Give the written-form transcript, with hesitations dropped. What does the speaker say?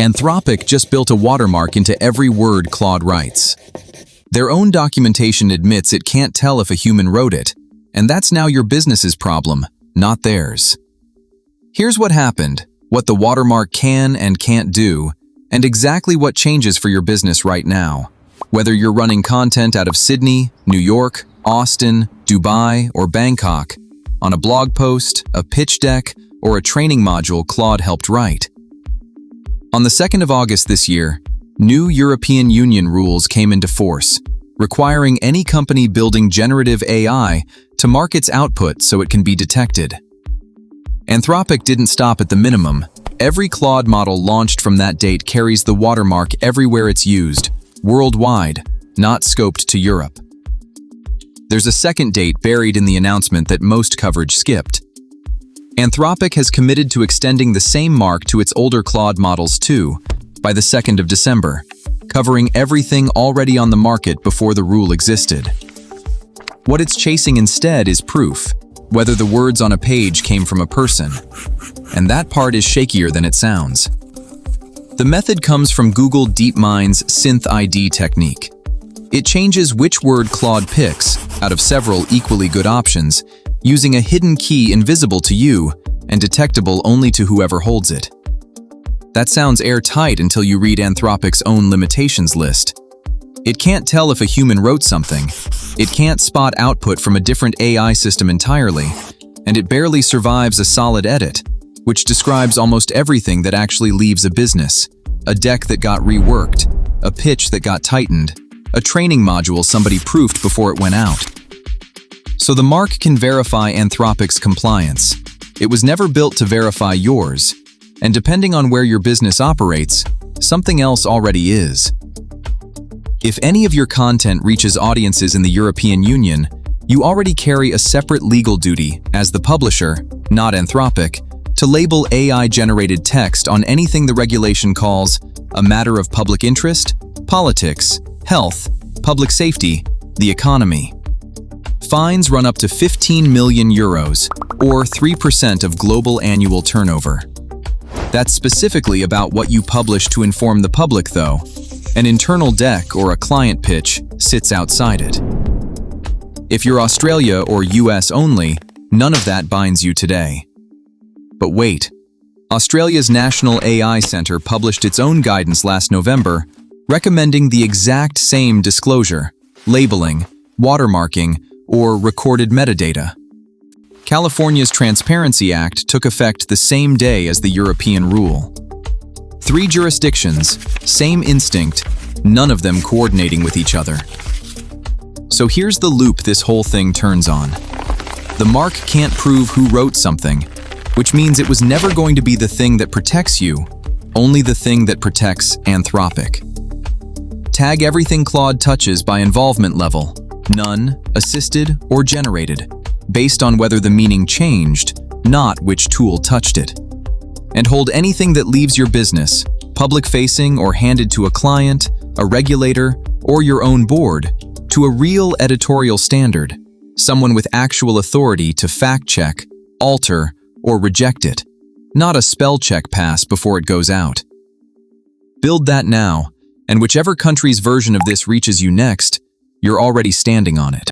Anthropic just built a watermark into every word Claude writes. Their own documentation admits it can't tell if a human wrote it, and that's now your business's problem, not theirs. Here's what happened, what the watermark can and can't do, and exactly what changes for your business right now. Whether you're running content out of Sydney, New York, Austin, Dubai, or Bangkok, on a blog post, a pitch deck, or a training module Claude helped write. On the 2nd of August this year, new European Union rules came into force, requiring any company building generative AI to mark its output so it can be detected. Anthropic didn't stop at the minimum. Every Claude model launched from that date carries the watermark everywhere it's used, worldwide, not scoped to Europe. There's a second date buried in the announcement that most coverage skipped. Anthropic has committed to extending the same mark to its older Claude models too, by the 2nd of December, covering everything already on the market before the rule existed. What it's chasing instead is proof, whether the words on a page came from a person. And that part is shakier than it sounds. The method comes from Google DeepMind's SynthID technique. It changes which word Claude picks, out of several equally good options, using a hidden key invisible to you and detectable only to whoever holds it. That sounds airtight until you read Anthropic's own limitations list. It can't tell if a human wrote something, it can't spot output from a different AI system entirely, and it barely survives a solid edit, which describes almost everything that actually leaves a business: a deck that got reworked, a pitch that got tightened, a training module somebody proofed before it went out. So the mark can verify Anthropic's compliance. It was never built to verify yours, and depending on where your business operates, something else already is. If any of your content reaches audiences in the European Union, you already carry a separate legal duty, as the publisher, not Anthropic, to label AI-generated text on anything the regulation calls a matter of public interest, politics, health, public safety, the economy. Fines run up to 15 million euros, or 3% of global annual turnover. That's specifically about what you publish to inform the public, though. An internal deck or a client pitch sits outside it. If you're Australia or US only, none of that binds you today. But wait, Australia's National AI Centre published its own guidance last November, recommending the exact same disclosure, labeling, watermarking, or recorded metadata. California's Transparency Act took effect the same day as the European rule. 3 jurisdictions, same instinct, none of them coordinating with each other. So here's the loop this whole thing turns on. The mark can't prove who wrote something, which means it was never going to be the thing that protects you, only the thing that protects Anthropic. Tag everything Claude touches by involvement level, none, assisted, or generated, based on whether the meaning changed, not which tool touched it. And hold anything that leaves your business, public-facing or handed to a client, a regulator, or your own board, to a real editorial standard, someone with actual authority to fact-check, alter, or reject it, not a spell-check pass before it goes out. Build that now, and whichever country's version of this reaches you next, you're already standing on it.